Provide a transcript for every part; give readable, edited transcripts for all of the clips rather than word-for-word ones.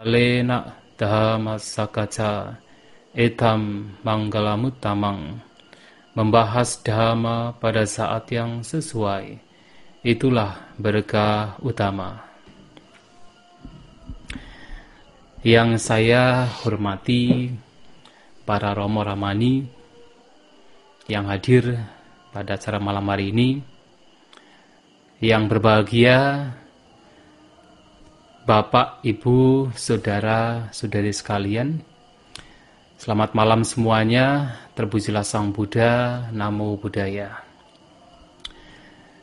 Alena Dhamma Sakaca Etam Manggalamuttamang. Membahas Dhamma pada saat yang sesuai, itulah berkah utama. Yang saya hormati para Romo Ramani yang hadir pada acara malam hari ini, yang berbahagia Bapak, Ibu, Saudara, Saudari sekalian, selamat malam semuanya. Terpujilah Sang Buddha, Namo Buddhaya.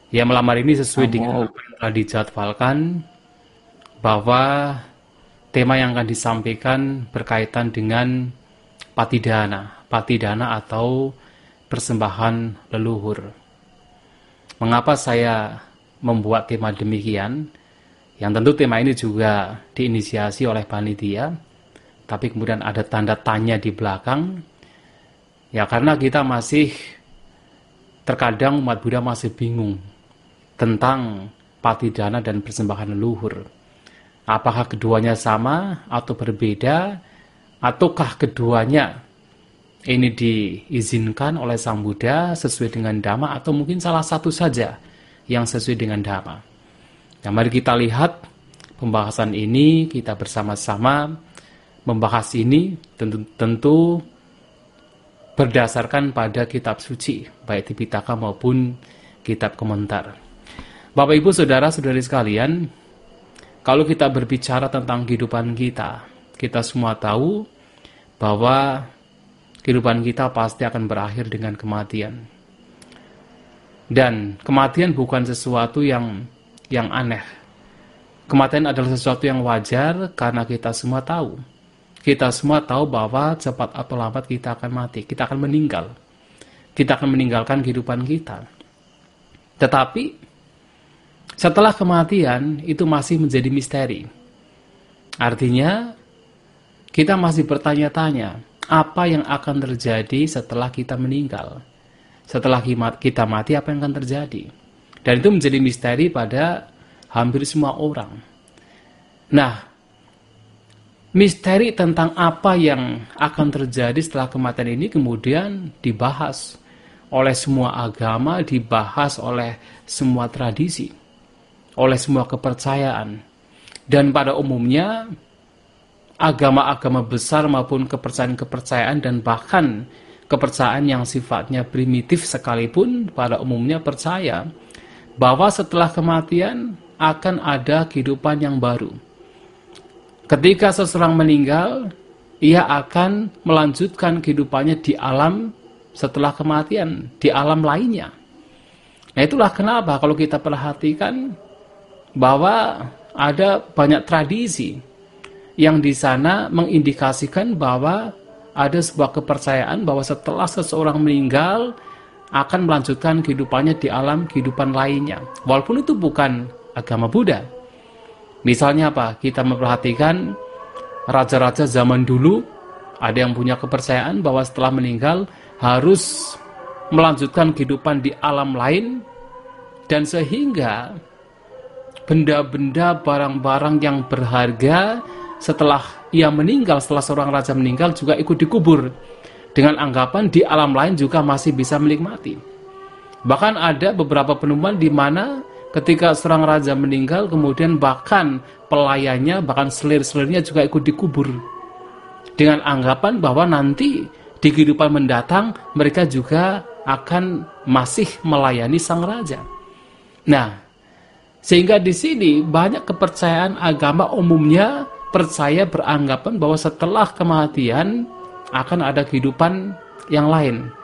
Ya, malam hari ini sesuai dengan apa yang telah dijadwalkan, bahwa tema yang akan disampaikan berkaitan dengan patidana. Patidana atau persembahan leluhur. Mengapa saya membuat tema demikian? Yang tentu tema ini juga diinisiasi oleh panitia, tapi kemudian ada tanda tanya di belakang. Ya, karena kita masih, terkadang umat Buddha masih bingung tentang patidana dan persembahan leluhur. Apakah keduanya sama atau berbeda, ataukah keduanya ini diizinkan oleh Sang Buddha sesuai dengan Dhamma, atau mungkin salah satu saja yang sesuai dengan Dhamma. Nah, mari kita lihat pembahasan ini, kita bersama-sama membahas ini tentu berdasarkan pada kitab suci, baik Tipitaka maupun kitab komentar. Bapak, Ibu, Saudara-saudari sekalian, kalau kita berbicara tentang kehidupan kita, kita semua tahu bahwa kehidupan kita pasti akan berakhir dengan kematian. Dan kematian bukan sesuatu yang aneh. Kematian adalah sesuatu yang wajar karena kita semua tahu. Kita semua tahu bahwa cepat atau lambat kita akan mati, kita akan meninggal. Kita akan meninggalkan kehidupan kita. Tetapi setelah kematian itu masih menjadi misteri. Artinya kita masih bertanya-tanya, apa yang akan terjadi setelah kita meninggal? Setelah kita mati, apa yang akan terjadi? Dan itu menjadi misteri pada hampir semua orang. Nah, misteri tentang apa yang akan terjadi setelah kematian ini kemudian dibahas oleh semua agama, dibahas oleh semua tradisi, oleh semua kepercayaan. Dan pada umumnya, agama-agama besar maupun kepercayaan-kepercayaan dan bahkan kepercayaan yang sifatnya primitif sekalipun pada umumnya percaya bahwa setelah kematian akan ada kehidupan yang baru. Ketika seseorang meninggal, ia akan melanjutkan kehidupannya di alam setelah kematian, di alam lainnya. Nah, itulah kenapa kalau kita perhatikan bahwa ada banyak tradisi yang di sana mengindikasikan bahwa ada sebuah kepercayaan bahwa setelah seseorang meninggal akan melanjutkan kehidupannya di alam kehidupan lainnya. Walaupun itu bukan agama Buddha. Misalnya apa? Kita memperhatikan raja-raja zaman dulu, ada yang punya kepercayaan bahwa setelah meninggal harus melanjutkan kehidupan di alam lain, dan sehingga benda-benda, barang-barang yang berharga setelah ia meninggal, setelah seorang raja meninggal juga ikut dikubur, dengan anggapan di alam lain juga masih bisa menikmati. Bahkan ada beberapa penemuan di mana ketika seorang raja meninggal, kemudian bahkan pelayannya, bahkan selir-selirnya juga ikut dikubur, dengan anggapan bahwa nanti di kehidupan mendatang mereka juga akan masih melayani sang raja. Nah, sehingga di sini banyak kepercayaan agama umumnya percaya, beranggapan bahwa setelah kematian akan ada kehidupan yang lain.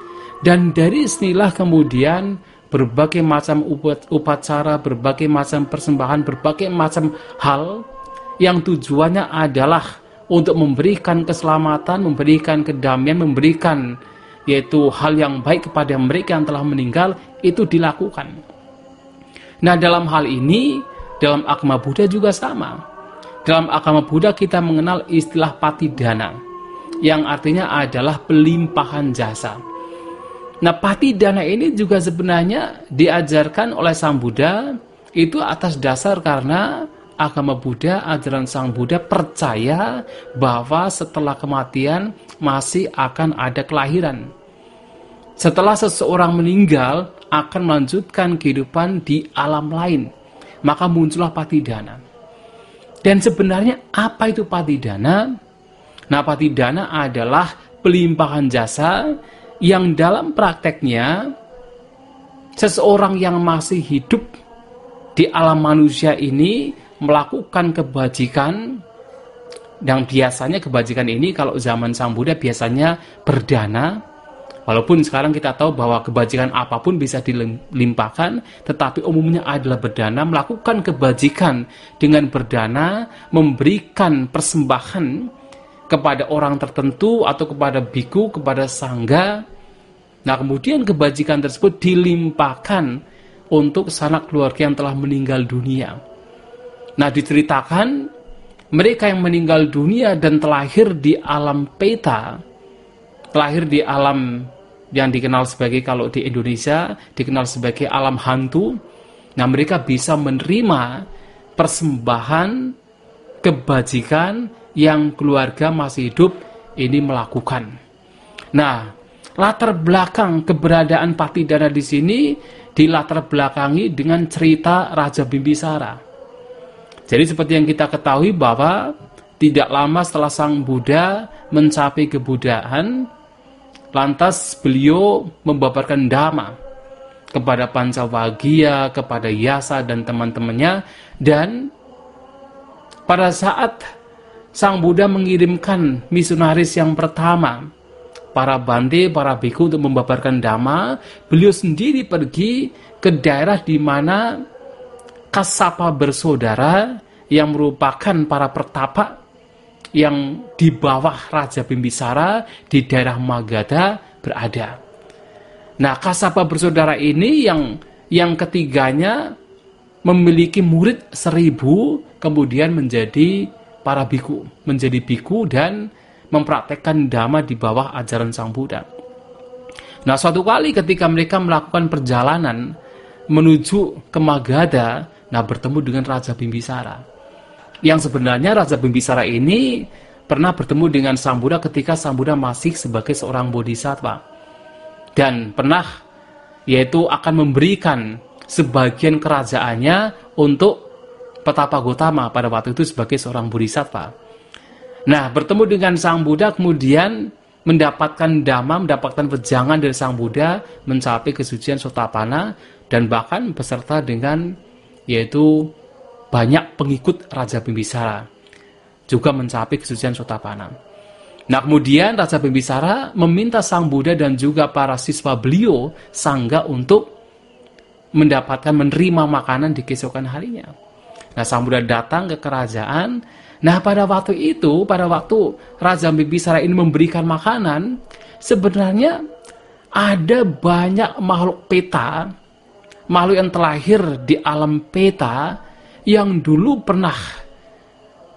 Dan dari sinilah kemudian berbagai macam upacara, berbagai macam persembahan, berbagai macam hal yang tujuannya adalah untuk memberikan keselamatan, memberikan kedamaian, memberikan yaitu hal yang baik kepada mereka yang telah meninggal, itu dilakukan. Nah, dalam hal ini, dalam agama Buddha juga sama. Dalam agama Buddha kita mengenal istilah patidana, yang artinya adalah pelimpahan jasa. Nah, patidana ini juga sebenarnya diajarkan oleh Sang Buddha itu atas dasar karena agama Buddha, ajaran Sang Buddha percaya bahwa setelah kematian masih akan ada kelahiran. Setelah seseorang meninggal akan melanjutkan kehidupan di alam lain. Maka muncullah patidana. Dan sebenarnya apa itu patidana? Nah, patidana adalah pelimpahan jasa yang dalam prakteknya seseorang yang masih hidup di alam manusia ini melakukan kebajikan, yang biasanya kebajikan ini kalau zaman Sang Buddha biasanya berdana, walaupun sekarang kita tahu bahwa kebajikan apapun bisa dilimpahkan, tetapi umumnya adalah berdana, melakukan kebajikan dengan berdana, memberikan persembahan kepada orang tertentu atau kepada biku, kepada sangga. Nah, kemudian kebajikan tersebut dilimpahkan untuk sanak keluarga yang telah meninggal dunia. Nah, diceritakan mereka yang meninggal dunia dan terlahir di alam peta, terlahir di alam yang dikenal sebagai, kalau di Indonesia dikenal sebagai alam hantu. Nah, mereka bisa menerima persembahan kebajikan yang keluarga masih hidup ini melakukan. Nah, latar belakang keberadaan patidana di sini dilatar belakangi dengan cerita Raja Bimbisara. Jadi seperti yang kita ketahui bahwa tidak lama setelah Sang Buddha mencapai kebudaan, lantas beliau membabarkan dhamma kepada Pancawagya, kepada Yasa dan teman-temannya. Dan pada saat Sang Buddha mengirimkan misionaris yang pertama, para bante, para biku untuk membabarkan dhamma, beliau sendiri pergi ke daerah di mana Kassapa bersaudara yang merupakan para pertapa yang di bawah Raja Bimbisara di daerah Magadha berada. Nah, Kassapa bersaudara ini yang ketiganya memiliki murid 1000, kemudian menjadi para biku, menjadi biku dan mempraktekkan dhamma di bawah ajaran Sang Buddha. Nah, suatu kali ketika mereka melakukan perjalanan menuju ke Magadha, nah bertemu dengan Raja Bimbisara. Yang sebenarnya Raja Bimbisara ini pernah bertemu dengan Sang Buddha ketika Sang Buddha masih sebagai seorang bodhisattva. Dan pernah yaitu akan memberikan sebagian kerajaannya untuk Petapa Gotama pada waktu itu sebagai seorang bodhisattva. Nah, bertemu dengan Sang Buddha, kemudian mendapatkan dhamma, mendapatkan wejangan dari Sang Buddha, mencapai kesucian Sotapanna, dan bahkan beserta dengan yaitu banyak pengikut Raja Bimbisara juga mencapai kesucian Sotapanna. Nah, kemudian Raja Bimbisara meminta Sang Buddha dan juga para siswa beliau sangga untuk mendapatkan menerima makanan di keesokan harinya. Nah, Sang Buddha datang ke kerajaan. Nah, pada waktu itu, pada waktu Raja Bimbisara ini memberikan makanan, sebenarnya ada banyak makhluk peta, makhluk yang terlahir di alam peta, yang dulu pernah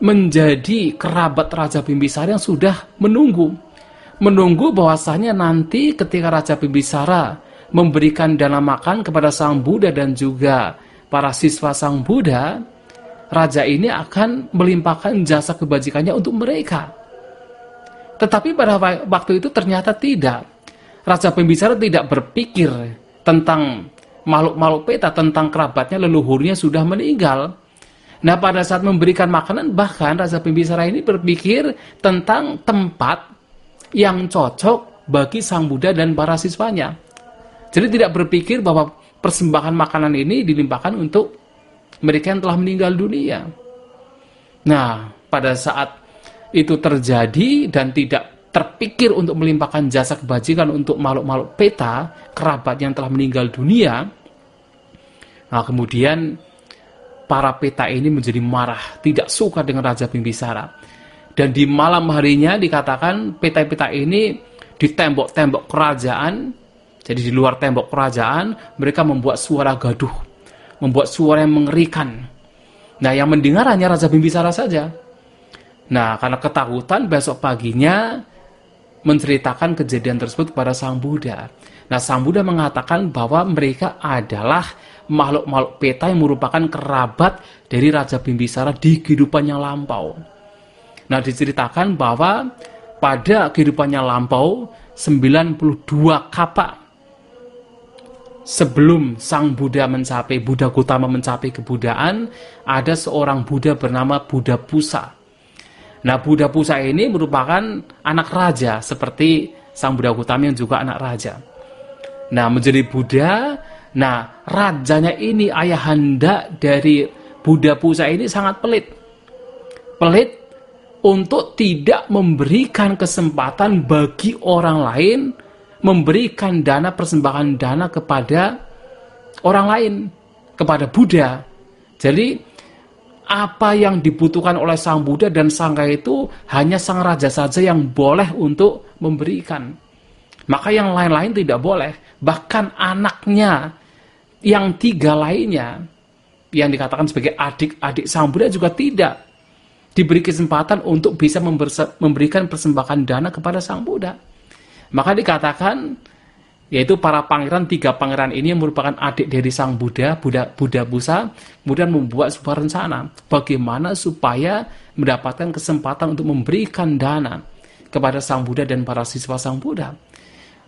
menjadi kerabat Raja Bimbisara yang sudah menunggu bahwasanya nanti ketika Raja Bimbisara memberikan dana makan kepada Sang Buddha dan juga para siswa Sang Buddha, raja ini akan melimpahkan jasa kebajikannya untuk mereka. Tetapi pada waktu itu ternyata tidak. Raja Bimbisara tidak berpikir tentang makhluk-makhluk peta, tentang kerabatnya, leluhurnya sudah meninggal. Nah, pada saat memberikan makanan, bahkan Raja Bimbisara ini berpikir tentang tempat yang cocok bagi Sang Buddha dan para siswanya. Jadi tidak berpikir bahwa persembahan makanan ini dilimpahkan untuk mereka yang telah meninggal dunia. Nah, pada saat itu terjadi dan tidak terpikir untuk melimpahkan jasa kebajikan untuk makhluk-makhluk peta, kerabat yang telah meninggal dunia, nah kemudian para peta ini menjadi marah, tidak suka dengan Raja Bimbisara. Dan di malam harinya dikatakan peta-peta ini di tembok-tembok kerajaan, jadi di luar tembok kerajaan, mereka membuat suara gaduh, membuat suara yang mengerikan. Nah, yang mendengar hanya Raja Bimbisara saja. Nah, karena ketakutan, besok paginya menceritakan kejadian tersebut kepada Sang Buddha. Nah, Sang Buddha mengatakan bahwa mereka adalah makhluk-makhluk peta yang merupakan kerabat dari Raja Bimbisara di kehidupan yang lampau. Nah, diceritakan bahwa pada kehidupannya lampau 92 kapak sebelum Sang Buddha Gautama mencapai kebudaan, ada seorang Buddha bernama Buddha Pusa. Nah, Buddha Pusa ini merupakan anak raja seperti Sang Buddha Gautama yang juga anak raja. Nah, menjadi Buddha, nah rajanya ini, ayahanda dari Buddha Pusa ini sangat pelit. Pelit untuk tidak memberikan kesempatan bagi orang lain memberikan dana, persembahan dana kepada orang lain, kepada Buddha. Jadi apa yang dibutuhkan oleh Sang Buddha dan Sangha itu hanya Sang Raja saja yang boleh untuk memberikan. Maka yang lain-lain tidak boleh. Bahkan anaknya yang 3 lainnya, yang dikatakan sebagai adik-adik Sang Buddha juga tidak diberi kesempatan untuk bisa memberikan persembahan dana kepada Sang Buddha. Maka dikatakan, yaitu para pangeran, 3 pangeran ini yang merupakan adik dari Sang Buddha, Buddha Pusa, kemudian membuat sebuah rencana bagaimana supaya mendapatkan kesempatan untuk memberikan dana kepada Sang Buddha dan para siswa Sang Buddha.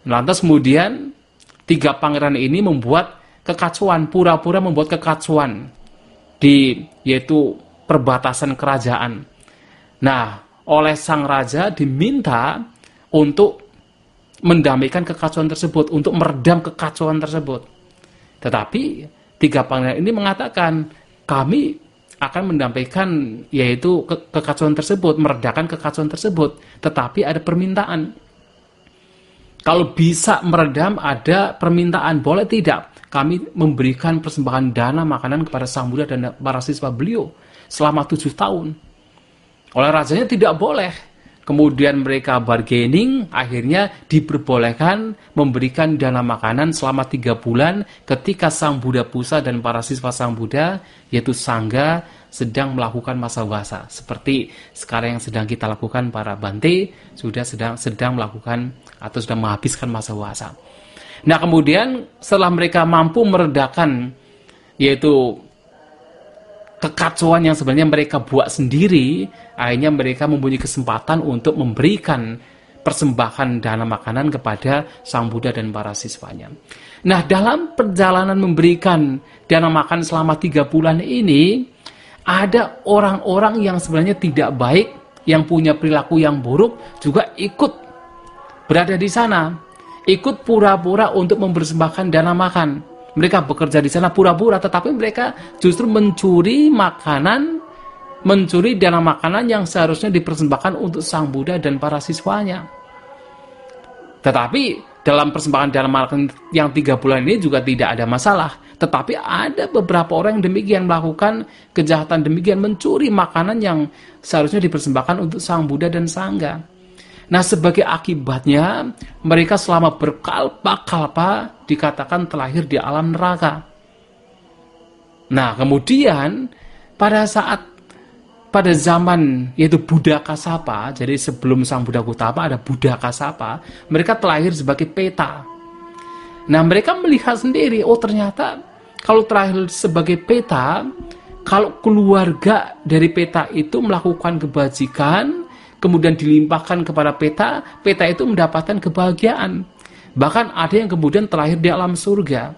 Lantas kemudian 3 pangeran ini membuat kekacauan, pura-pura membuat kekacauan yaitu perbatasan kerajaan. Nah, oleh Sang Raja diminta untuk mendamaikan kekacauan tersebut, untuk meredam kekacauan tersebut. Tetapi 3 pangeran ini mengatakan, kami akan mendamaikan yaitu kekacauan tersebut, meredakan kekacauan tersebut. Tetapi ada permintaan. Kalau bisa meredam, ada permintaan. Boleh tidak kami memberikan persembahan dana makanan kepada Sang Buddha dan para siswa beliau selama 7 tahun. Oleh rajanya tidak boleh. Kemudian mereka bargaining, akhirnya diperbolehkan memberikan dana makanan selama 3 bulan ketika Sang Buddha Pusa dan para siswa Sang Buddha, yaitu Sangha, sedang melakukan masa wasa. Seperti sekarang yang sedang kita lakukan para Bante, sedang melakukan atau sudah menghabiskan masa wasa. Nah, kemudian setelah mereka mampu meredakan yaitu kekacauan yang sebenarnya mereka buat sendiri, akhirnya mereka mempunyai kesempatan untuk memberikan persembahan dana makanan kepada Sang Buddha dan para siswanya. Nah, dalam perjalanan memberikan dana makan selama 3 bulan ini, ada orang-orang yang sebenarnya tidak baik, yang punya perilaku yang buruk, juga ikut berada di sana, ikut pura-pura untuk mempersembahkan dana makan. Mereka bekerja di sana pura-pura, tetapi mereka justru mencuri makanan, mencuri dana makanan yang seharusnya dipersembahkan untuk Sang Buddha dan para siswanya. Tetapi dalam persembahan dana makan yang 3 bulan ini juga tidak ada masalah. Tetapi ada beberapa orang yang demikian melakukan kejahatan demikian, mencuri makanan yang seharusnya dipersembahkan untuk Sang Buddha dan Sangha. Nah, sebagai akibatnya, mereka selama berkalpa-kalpa dikatakan terlahir di alam neraka. Nah, kemudian pada zaman yaitu Buddha Kasapa, jadi sebelum Sang Buddha Gautama ada Buddha Kasapa, mereka terlahir sebagai peta. Nah, mereka melihat sendiri, oh ternyata kalau terlahir sebagai peta, kalau keluarga dari peta itu melakukan kebajikan, kemudian dilimpahkan kepada peta, peta itu mendapatkan kebahagiaan. Bahkan ada yang kemudian terlahir di alam surga.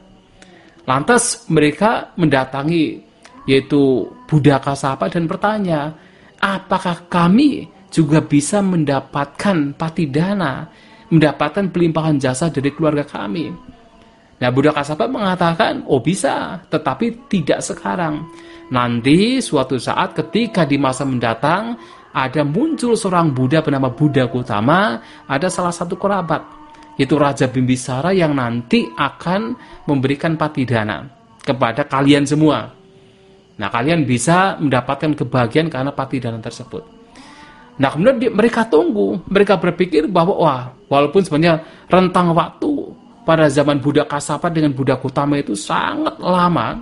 Lantas mereka mendatangi yaitu Buddha Kasapa dan bertanya, apakah kami juga bisa mendapatkan patidana, mendapatkan pelimpahan jasa dari keluarga kami? Nah, Buddha Kasapa mengatakan, oh bisa, tetapi tidak sekarang. Nanti suatu saat ketika di masa mendatang, ada muncul seorang Buddha bernama Buddha Gautama, ada salah satu kerabat, yaitu Raja Bimbisara yang nanti akan memberikan patidana kepada kalian semua. Nah, kalian bisa mendapatkan kebahagiaan karena patidana tersebut. Nah, kemudian mereka tunggu, mereka berpikir bahwa wah, walaupun sebenarnya rentang waktu pada zaman Buddha Kasapa dengan Buddha Gautama itu sangat lama,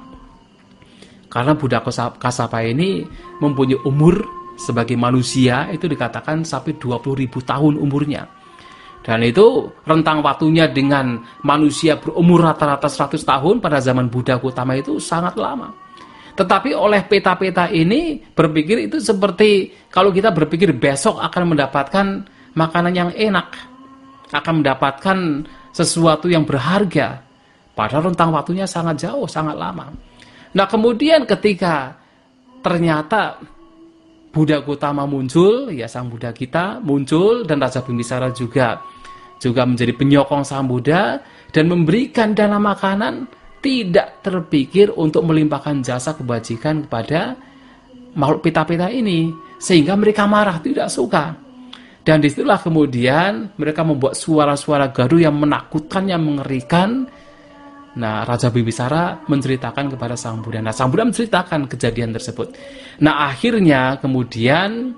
karena Buddha Kasapa ini mempunyai umur sebagai manusia itu dikatakan sampai 20.000 tahun umurnya. Dan itu rentang waktunya dengan manusia berumur rata-rata 100 tahun pada zaman Buddha Gautama itu sangat lama. Tetapi oleh peta-peta ini berpikir itu seperti kalau kita berpikir besok akan mendapatkan makanan yang enak, akan mendapatkan sesuatu yang berharga. Padahal rentang waktunya sangat jauh, sangat lama. Nah kemudian ketika ternyata Buddha Gautama muncul, ya sang Buddha kita muncul, dan Raja Bimbisara juga menjadi penyokong sang Buddha dan memberikan dana makanan, tidak terpikir untuk melimpahkan jasa kebajikan kepada makhluk peta-peta ini, sehingga mereka marah, tidak suka. Dan disitulah kemudian mereka membuat suara-suara gaduh yang menakutkan, yang mengerikan. Nah, Raja Bimbisara menceritakan kepada Sang Buddha. Nah, Sang Buddha menceritakan kejadian tersebut. Nah, akhirnya kemudian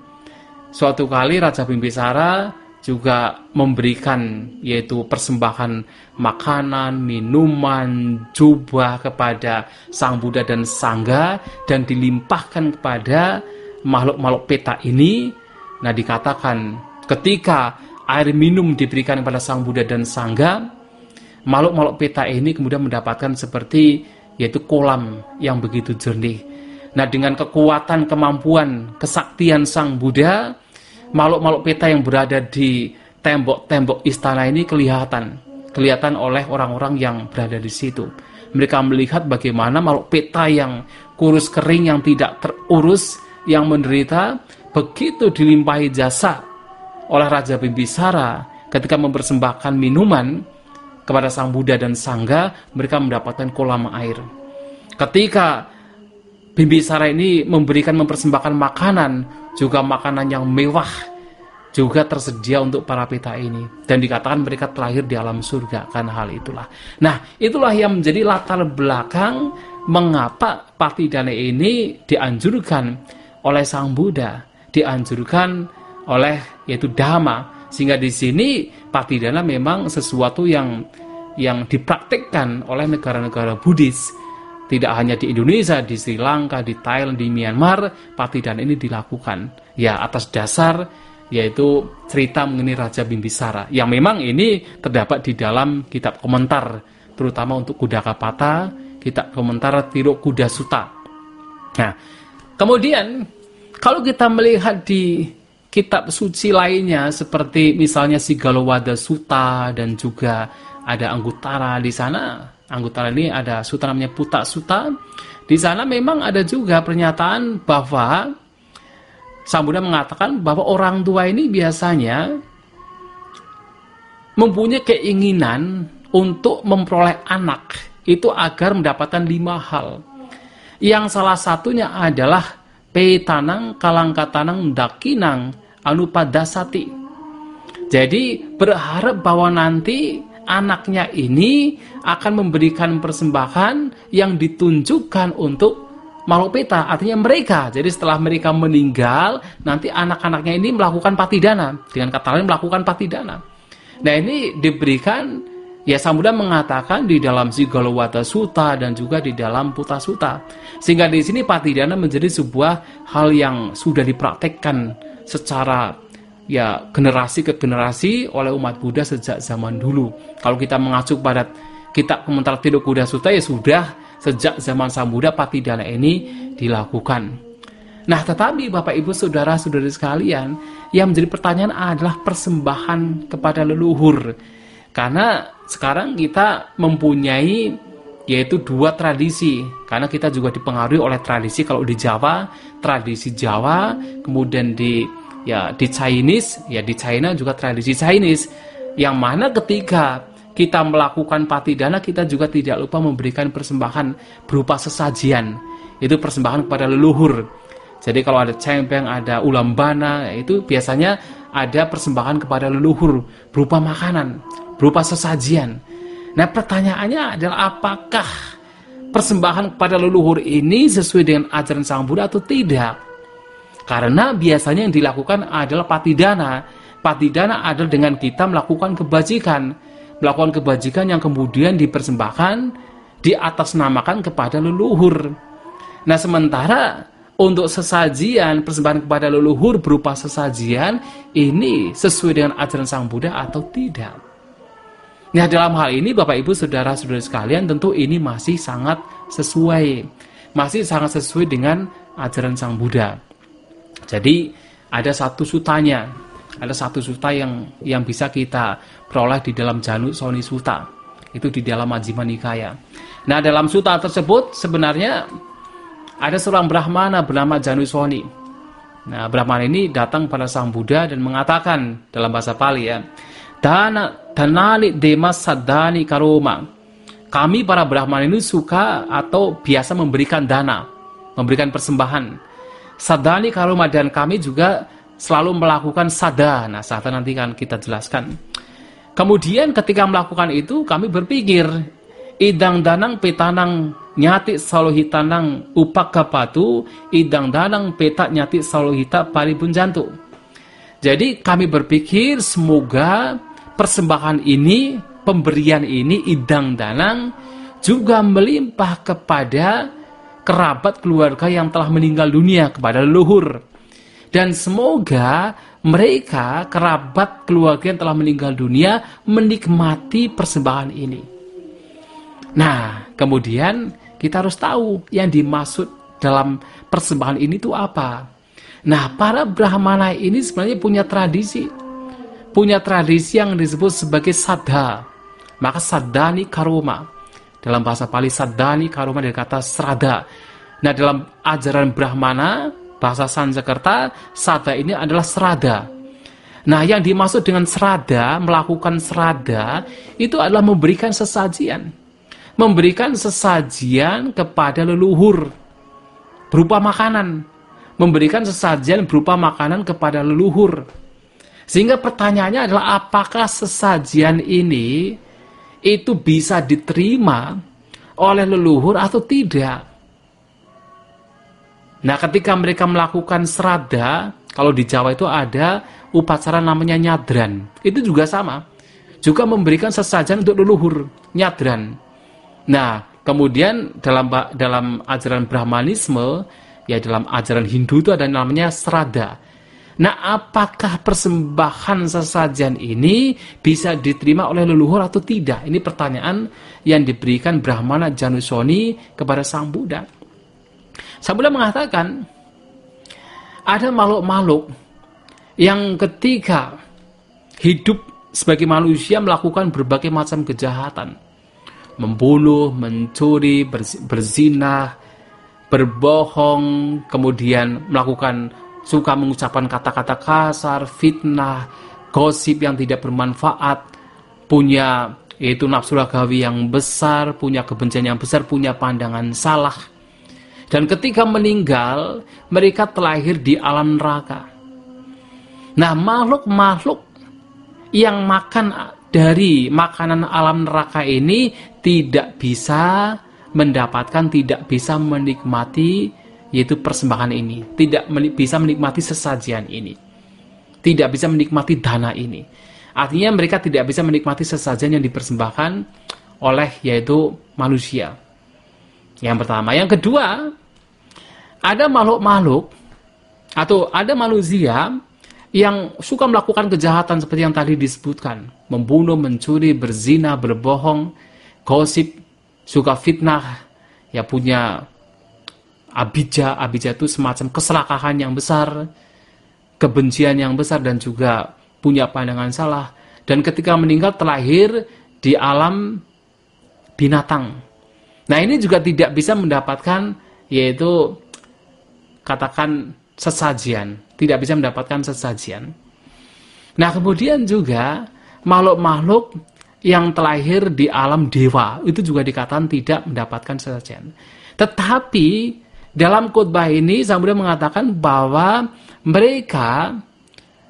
suatu kali Raja Bimbisara juga memberikan yaitu persembahan makanan, minuman, jubah kepada Sang Buddha dan Sangga, dan dilimpahkan kepada makhluk-makhluk peta ini. Nah, dikatakan ketika air minum diberikan kepada Sang Buddha dan Sangga, makhluk-makhluk peta ini kemudian mendapatkan seperti yaitu kolam yang begitu jernih. Nah, dengan kekuatan, kemampuan, kesaktian Sang Buddha, makhluk-makhluk peta yang berada di tembok-tembok istana ini kelihatan oleh orang-orang yang berada di situ. Mereka melihat bagaimana makhluk peta yang kurus kering, yang tidak terurus, yang menderita, begitu dilimpahi jasa oleh Raja Bimbisara ketika mempersembahkan minuman kepada Sang Buddha dan Sangga, mereka mendapatkan kolam air. Ketika Bimbisara ini mempersembahkan makanan, juga makanan yang mewah, juga tersedia untuk para peta ini. Dan dikatakan mereka terlahir di alam surga karena hal itulah. Nah, itulah yang menjadi latar belakang mengapa Patidana ini dianjurkan oleh Sang Buddha, dianjurkan oleh yaitu Dhamma. Sehingga di sini Patidana memang sesuatu yang dipraktikkan oleh negara-negara Buddhis. Tidak hanya di Indonesia, di Sri Lanka, di Thailand, di Myanmar, Patidana ini dilakukan. Ya, atas dasar yaitu cerita mengenai Raja Bimbisara. Yang memang ini terdapat di dalam kitab komentar, terutama untuk Kudakapata, kitab komentar Tiruk Kuda Sutta. Nah, kemudian kalau kita melihat di kitab suci lainnya seperti misalnya Sigalowada Sutta dan juga ada Anguttara di sana. Anguttara ini ada sutta namanya Putta Sutta. Di sana memang ada juga pernyataan bahwa Sang Buddha mengatakan bahwa orang tua ini biasanya mempunyai keinginan untuk memperoleh anak itu agar mendapatkan 5 hal. Yang salah satunya adalah petanang kalangkatanang dakinang anupadasati. Jadi berharap bahwa nanti anaknya ini akan memberikan persembahan yang ditunjukkan untuk makhluk peta, artinya mereka. Jadi setelah mereka meninggal, nanti anak-anaknya ini melakukan patidana. Dengan kata lain melakukan patidana. Nah, ini diberikan, ya Sang Buddha mengatakan di dalam Sigalowada Sutta dan juga di dalam Putta Sutta. Sehingga di sini patidana menjadi sebuah hal yang sudah dipraktekkan secara ya generasi ke generasi oleh umat Buddha sejak zaman dulu. Kalau kita mengacu pada kitab komentar Tiruk Kuda Sutta, ya sudah sejak zaman Sang Buddha patidana ini dilakukan. Nah, tetapi Bapak Ibu saudara-saudari sekalian, yang menjadi pertanyaan adalah persembahan kepada leluhur. Karena sekarang kita mempunyai yaitu 2 tradisi. Karena kita juga dipengaruhi oleh tradisi, kalau di Jawa, tradisi Jawa, kemudian di Chinese, ya di China juga tradisi Chinese, yang mana ketika kita melakukan patidana, kita juga tidak lupa memberikan persembahan berupa sesajian, itu persembahan kepada leluhur. Jadi kalau ada cempeng, ada ulambana, itu biasanya ada persembahan kepada leluhur berupa makanan, berupa sesajian. Nah, pertanyaannya adalah apakah persembahan kepada leluhur ini sesuai dengan ajaran Sang Buddha atau tidak? Karena biasanya yang dilakukan adalah patidana. Patidana adalah dengan kita melakukan kebajikan. Melakukan kebajikan yang kemudian dipersembahkan, diatasnamakan kepada leluhur. Nah, sementara untuk sesajian, persembahan kepada leluhur berupa sesajian, ini sesuai dengan ajaran Sang Buddha atau tidak. Nah, dalam hal ini Bapak Ibu Saudara-saudara sekalian, tentu ini masih sangat sesuai. Masih sangat sesuai dengan ajaran Sang Buddha. Jadi, ada satu sutanya. Ada satu suta yang bisa kita peroleh di dalam Janusoni Sutta. Itu di dalam Majjhima Nikaya. Nah, dalam suta tersebut sebenarnya ada seorang Brahmana bernama Janusoni. Nah, Brahmana ini datang pada Sang Buddha dan mengatakan dalam bahasa Pali ya, Danani demas sadani karoma. Kami para Brahmana ini suka atau biasa memberikan dana, memberikan persembahan. Sadani karoma, dan kami juga selalu melakukan sada. Nah, sada nanti kan kita jelaskan. Kemudian ketika melakukan itu kami berpikir, idang danang petanang nyati salohitanang upakapatu, idang danang petak nyati salohita paribunjantu. Jadi kami berpikir semoga persembahan ini, pemberian ini, idang danang juga melimpah kepada kerabat keluarga yang telah meninggal dunia, kepada leluhur. Dan semoga mereka, kerabat keluarga yang telah meninggal dunia, menikmati persembahan ini. Nah, kemudian kita harus tahu yang dimaksud dalam persembahan ini itu apa. Nah, para Brahmana ini sebenarnya punya tradisi. Punya tradisi yang disebut sebagai saddha. Maka saddhani karoma. Dalam bahasa Pali, saddhani karoma dari kata sraddha. Nah, dalam ajaran Brahmana, bahasa Sanskerta, saddha ini adalah sraddha. Nah, yang dimaksud dengan sraddha, melakukan sraddha, itu adalah memberikan sesajian. Memberikan sesajian kepada leluhur berupa makanan. Memberikan sesajian berupa makanan kepada leluhur. Sehingga pertanyaannya adalah apakah sesajian ini itu bisa diterima oleh leluhur atau tidak? Nah, ketika mereka melakukan sraddha, kalau di Jawa itu ada upacara namanya nyadran. Itu juga sama. Juga memberikan sesajian untuk leluhur, nyadran. Nah, kemudian dalam ajaran Brahmanisme, ya dalam ajaran Hindu itu ada namanya sraddha. Nah, apakah persembahan sesajian ini bisa diterima oleh leluhur atau tidak? Ini pertanyaan yang diberikan Brahmana Janusoni kepada Sang Buddha. Sang Buddha mengatakan, ada makhluk-makhluk yang ketika hidup sebagai manusia melakukan berbagai macam kejahatan. Membunuh, mencuri, berzina, berbohong, kemudian melakukan suka mengucapkan kata-kata kasar, fitnah, gosip yang tidak bermanfaat, punya yaitu nafsu ragawi yang besar, punya kebencian yang besar, punya pandangan salah. Dan ketika meninggal, mereka terlahir di alam neraka. Nah, makhluk-makhluk yang makan dari makanan alam neraka ini tidak bisa mendapatkan, tidak bisa menikmati yaitu persembahan ini, tidak bisa menikmati sesajian ini, tidak bisa menikmati dana ini. Artinya mereka tidak bisa menikmati sesajian yang dipersembahkan oleh yaitu manusia. Yang pertama. Yang kedua, ada makhluk-makhluk atau ada manusia yang suka melakukan kejahatan seperti yang tadi disebutkan, membunuh, mencuri, berzina, berbohong, gosip, suka fitnah, ya punya abijja itu semacam keserakahan yang besar, kebencian yang besar, dan juga punya pandangan salah. Dan ketika meninggal terlahir di alam binatang. Nah, ini juga tidak bisa mendapatkan yaitu katakan sesajian, tidak bisa mendapatkan sesajian. Nah, kemudian juga makhluk-makhluk yang terlahir di alam dewa itu juga dikatakan tidak mendapatkan sesajian. Tetapi dalam khotbah ini Sang Buddha mengatakan bahwa mereka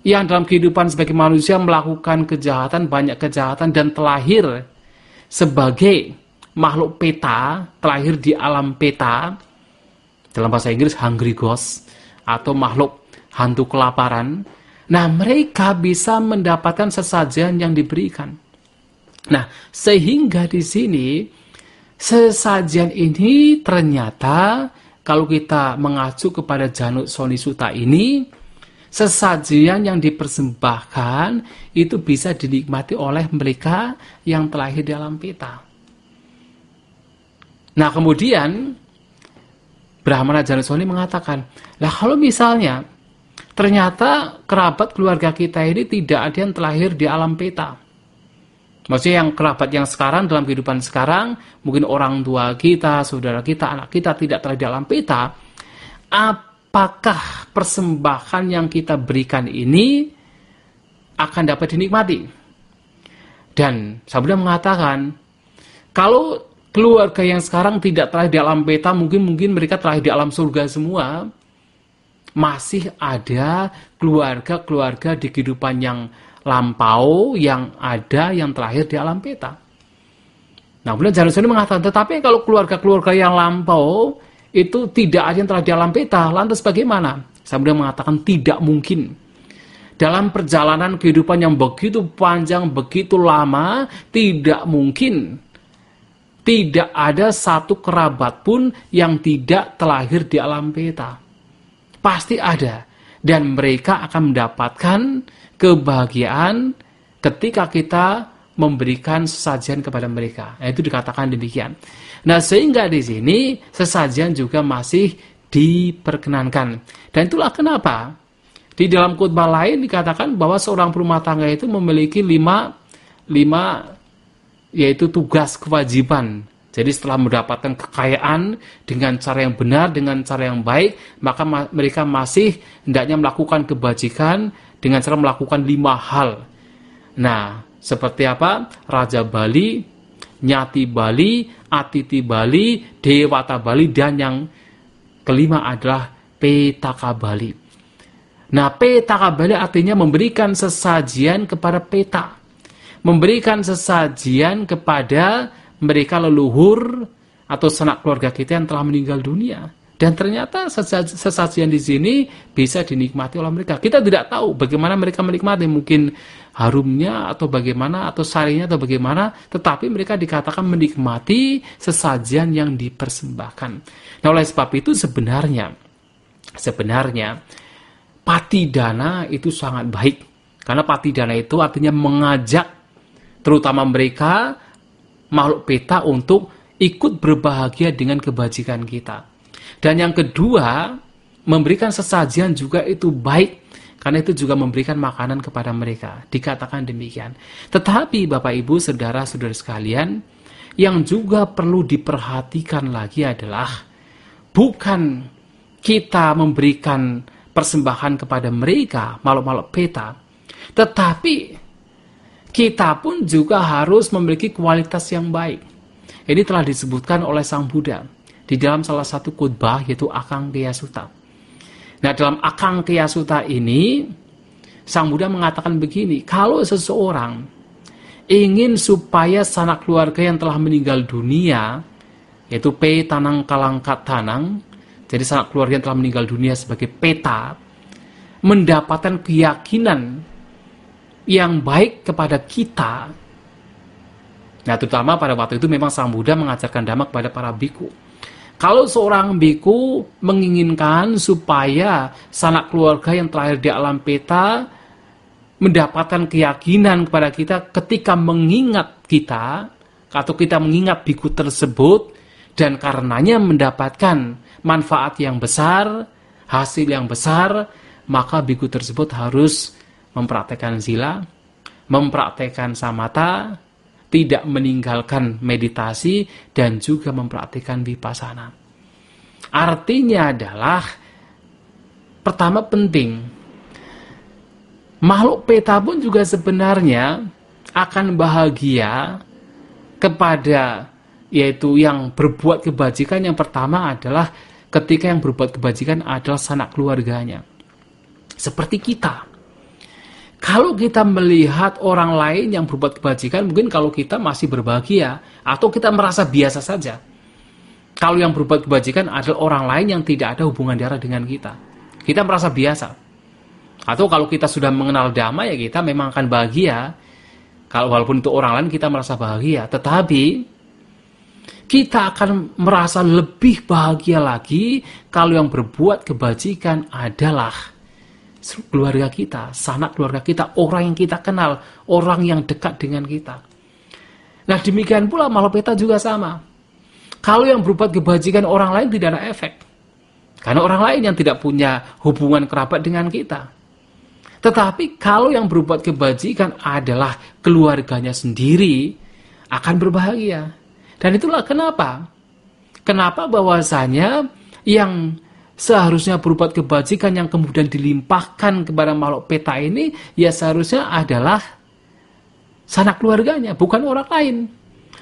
yang dalam kehidupan sebagai manusia melakukan kejahatan, banyak kejahatan, dan terlahir sebagai makhluk peta, terlahir di alam peta, dalam bahasa Inggris hungry ghost, atau makhluk hantu kelaparan. Nah, mereka bisa mendapatkan sesajian yang diberikan. Nah, sehingga di sini sesajian ini ternyata kalau kita mengacu kepada Januk Soni Sutta ini, sesajian yang dipersembahkan itu bisa dinikmati oleh mereka yang terlahir di alam peta. Nah kemudian Brahmana Januk Soni mengatakan, lah kalau misalnya ternyata kerabat keluarga kita ini tidak ada yang terlahir di alam peta. Maksudnya yang kerabat yang sekarang dalam kehidupan sekarang, mungkin orang tua kita, saudara kita, anak kita tidak terlahir di alam peta. Apakah persembahan yang kita berikan ini akan dapat dinikmati? Dan Sang Buddha mengatakan, kalau keluarga yang sekarang tidak terlahir di alam peta, mungkin mereka terlahir di alam surga semua. Masih ada keluarga-keluarga di kehidupan yang lampau yang ada yang terlahir di alam peta. Nah, kemudian Januk Soni mengatakan, tetapi kalau keluarga-keluarga yang lampau itu tidak ada yang terlahir di alam peta, lantas bagaimana? Saya mengatakan tidak mungkin. Dalam perjalanan kehidupan yang begitu panjang, begitu lama, tidak mungkin. Tidak ada satu kerabat pun yang tidak terlahir di alam peta. Pasti ada. Dan mereka akan mendapatkan kebahagiaan ketika kita memberikan sesajian kepada mereka. Nah, itu dikatakan demikian. Nah, sehingga di sini sesajian juga masih diperkenankan. Dan itulah kenapa di dalam khotbah lain dikatakan bahwa seorang perumah tangga itu memiliki lima yaitu tugas kewajiban. Jadi setelah mendapatkan kekayaan dengan cara yang benar, dengan cara yang baik, maka mereka masih hendaknya melakukan kebajikan dengan cara melakukan 5 hal. Nah, seperti apa? Raja Bali, Nyati Bali, Atiti Bali, Dewata Bali, dan yang kelima adalah Petaka Bali. Nah, Petaka Bali artinya memberikan sesajian kepada peta. Memberikan sesajian kepada mereka leluhur atau sanak keluarga kita yang telah meninggal dunia. Dan ternyata sesajian di sini bisa dinikmati oleh mereka. Kita tidak tahu bagaimana mereka menikmati, mungkin harumnya atau bagaimana, atau sarinya atau bagaimana, tetapi mereka dikatakan menikmati sesajian yang dipersembahkan. Nah, oleh sebab itu sebenarnya patidana itu sangat baik. Karena patidana itu artinya mengajak terutama mereka makhluk peta untuk ikut berbahagia dengan kebajikan kita. Dan yang kedua, memberikan sesajian juga itu baik, karena itu juga memberikan makanan kepada mereka. Dikatakan demikian. Tetapi Bapak Ibu, saudara-saudara sekalian, yang juga perlu diperhatikan lagi adalah bukan kita memberikan persembahan kepada mereka, makhluk-makhluk peta, tetapi kita pun juga harus memiliki kualitas yang baik. Ini telah disebutkan oleh Sang Buddha di dalam salah satu khotbah, yaitu Akangkaya Sutta. Nah, dalam Akangkaya Sutta ini, Sang Buddha mengatakan begini, kalau seseorang ingin supaya sanak keluarga yang telah meninggal dunia, yaitu Pe Tanang Kalangkat Tanang, jadi sanak keluarga yang telah meninggal dunia sebagai peta, mendapatkan keyakinan yang baik kepada kita. Nah, terutama pada waktu itu memang Sang Buddha mengajarkan Dhamma kepada para biku. Kalau seorang biku menginginkan supaya sanak keluarga yang terlahir di alam peta mendapatkan keyakinan kepada kita ketika mengingat kita, atau kita mengingat biku tersebut, dan karenanya mendapatkan manfaat yang besar, hasil yang besar, maka biku tersebut harus mempraktekkan sila, mempraktekkan samatha, tidak meninggalkan meditasi, dan juga mempraktekkan vipassana. Artinya adalah, pertama penting, makhluk peta pun juga sebenarnya akan bahagia kepada, yaitu yang berbuat kebajikan. Yang pertama adalah ketika yang berbuat kebajikan adalah sanak keluarganya. Seperti kita. Kalau kita melihat orang lain yang berbuat kebajikan, mungkin kalau kita masih berbahagia, atau kita merasa biasa saja. Kalau yang berbuat kebajikan adalah orang lain yang tidak ada hubungan darah dengan kita. Kita merasa biasa. Atau kalau kita sudah mengenal Dhamma, ya kita memang akan bahagia. Kalau walaupun itu orang lain, kita merasa bahagia. Tetapi, Kita akan merasa lebih bahagia lagi kalau yang berbuat kebajikan adalah keluarga kita, sanak keluarga kita, orang yang kita kenal, orang yang dekat dengan kita. Nah, demikian pula malapeta juga sama. Kalau yang berbuat kebajikan orang lain tidak ada efek. Karena orang lain yang tidak punya hubungan kerabat dengan kita. Tetapi kalau yang berbuat kebajikan adalah keluarganya sendiri, akan berbahagia. Dan itulah kenapa. Kenapa bahwasanya yang seharusnya berbuat kebajikan yang kemudian dilimpahkan kepada makhluk peta ini, ya seharusnya adalah sanak keluarganya, bukan orang lain.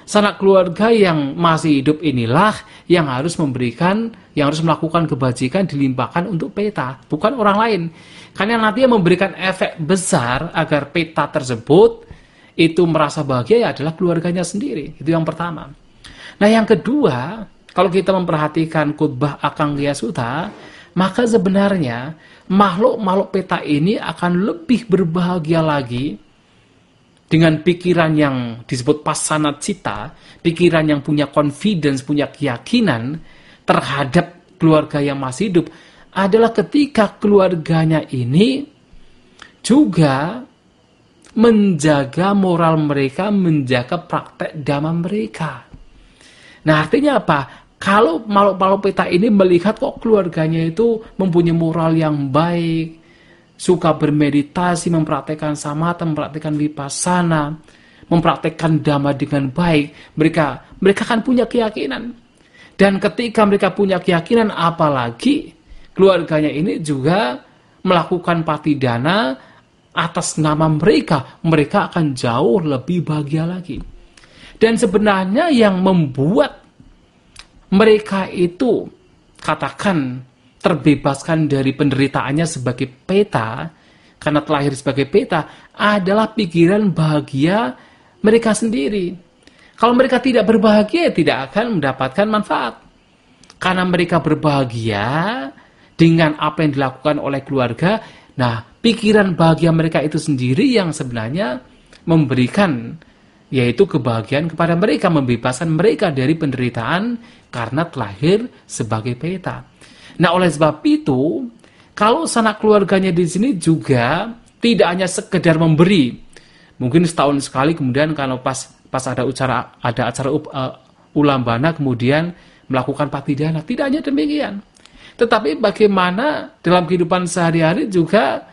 Sanak keluarga yang masih hidup inilah yang harus memberikan, yang harus melakukan kebajikan dilimpahkan untuk peta, bukan orang lain. Karena nantinya memberikan efek besar agar peta tersebut itu merasa bahagia ya adalah keluarganya sendiri. Itu yang pertama. Nah, yang kedua, kalau kita memperhatikan khotbah Akang Gya Sutta, maka sebenarnya makhluk-makhluk peta ini akan lebih berbahagia lagi dengan pikiran yang disebut pasana cita, pikiran yang punya confidence, punya keyakinan terhadap keluarga yang masih hidup, adalah ketika keluarganya ini juga menjaga moral mereka, menjaga praktek dhamma mereka. Nah, artinya apa? Kalau makhluk-makhluk peta ini melihat kok keluarganya itu mempunyai moral yang baik, suka bermeditasi, mempraktekkan samatha, mempraktekkan vipassana, mempraktekkan dhamma dengan baik, mereka akan punya keyakinan. Dan ketika mereka punya keyakinan, apalagi keluarganya ini juga melakukan patidana atas nama mereka, mereka akan jauh lebih bahagia lagi. Dan sebenarnya yang membuat mereka itu, katakan, terbebaskan dari penderitaannya sebagai peta, karena terlahir sebagai peta, adalah pikiran bahagia mereka sendiri. Kalau mereka tidak berbahagia, tidak akan mendapatkan manfaat. Karena mereka berbahagia dengan apa yang dilakukan oleh keluarga, nah, pikiran bahagia mereka itu sendiri yang sebenarnya memberikan, yaitu kebahagiaan kepada mereka, membebaskan mereka dari penderitaan karena terlahir sebagai peta. Nah, oleh sebab itu, kalau sanak keluarganya di sini juga tidak hanya sekedar memberi, mungkin setahun sekali kemudian kalau pas ada acara ulambana kemudian melakukan patidana, tidak hanya demikian. Tetapi bagaimana dalam kehidupan sehari-hari juga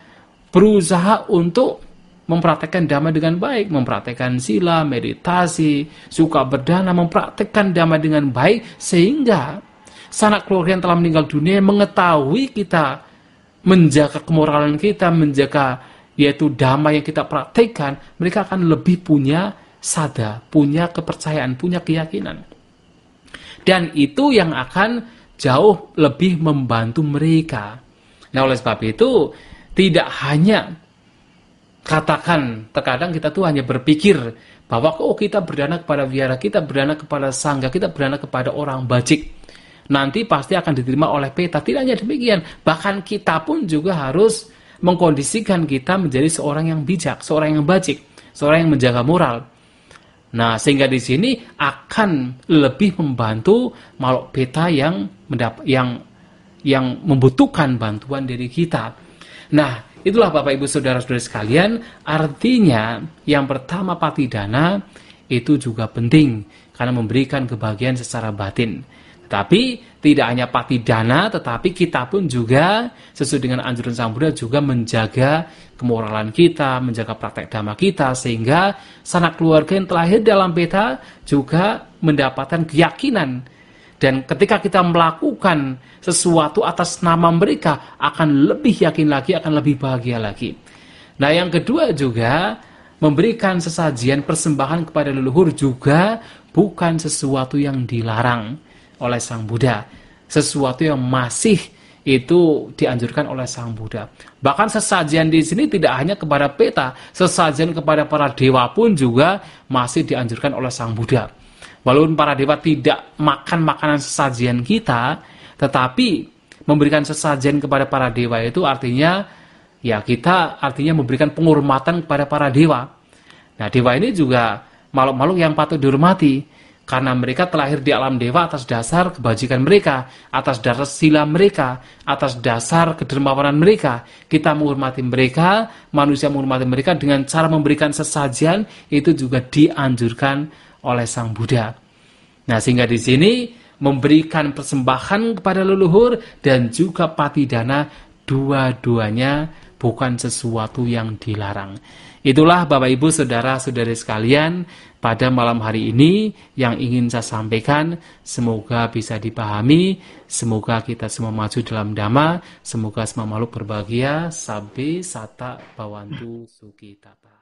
berusaha untuk mempraktekkan dhamma dengan baik, mempraktekkan sila, meditasi, suka berdana, mempraktekkan dhamma dengan baik, sehingga sanak keluarga yang telah meninggal dunia mengetahui kita menjaga kemoralan kita, menjaga yaitu dhamma yang kita praktekkan, mereka akan lebih punya sada, punya kepercayaan, punya keyakinan. Dan itu yang akan jauh lebih membantu mereka. Nah, oleh sebab itu, tidak hanya katakan, terkadang kita tuh hanya berpikir bahwa kita berdana kepada wihara, kita berdana kepada sangga, kita berdana kepada orang bajik, nanti pasti akan diterima oleh peta. Tidak hanya demikian, bahkan kita pun juga harus mengkondisikan kita menjadi seorang yang bijak, seorang yang bajik, seorang yang menjaga moral. Nah, sehingga di sini akan lebih membantu makhluk peta yang membutuhkan bantuan dari kita. Nah, itulah Bapak Ibu Saudara-saudara sekalian, artinya yang pertama patidana itu juga penting karena memberikan kebahagiaan secara batin. Tapi tidak hanya patidana, tetapi kita pun juga sesuai dengan anjuran Sang Buddha juga menjaga kemoralan kita, menjaga praktek dhamma kita, sehingga sanak keluarga yang terlahir dalam peta juga mendapatkan keyakinan. Dan ketika kita melakukan sesuatu atas nama mereka, akan lebih yakin lagi, akan lebih bahagia lagi. Nah, yang kedua juga, memberikan sesajian persembahan kepada leluhur juga bukan sesuatu yang dilarang oleh Sang Buddha, sesuatu yang masih itu dianjurkan oleh Sang Buddha. Bahkan sesajian di sini tidak hanya kepada peta, sesajian kepada para dewa pun juga masih dianjurkan oleh Sang Buddha. Walaupun para dewa tidak makan makanan sesajian kita, tetapi memberikan sesajian kepada para dewa itu artinya ya kita artinya memberikan penghormatan kepada para dewa. Nah, dewa ini juga makhluk-makhluk yang patut dihormati. Karena mereka terlahir di alam dewa atas dasar kebajikan mereka, atas dasar sila mereka, atas dasar kedermawanan mereka. Kita menghormati mereka, manusia menghormati mereka dengan cara memberikan sesajian, itu juga dianjurkan oleh Sang Buddha. Nah, sehingga di sini memberikan persembahan kepada leluhur dan juga patidana, dua-duanya bukan sesuatu yang dilarang. Itulah Bapak Ibu Saudara-saudari sekalian pada malam hari ini yang ingin saya sampaikan. Semoga bisa dipahami, semoga kita semua maju dalam Dhamma, semoga semua makhluk berbahagia. Sabbe Sata Bhavantu Sukhitata.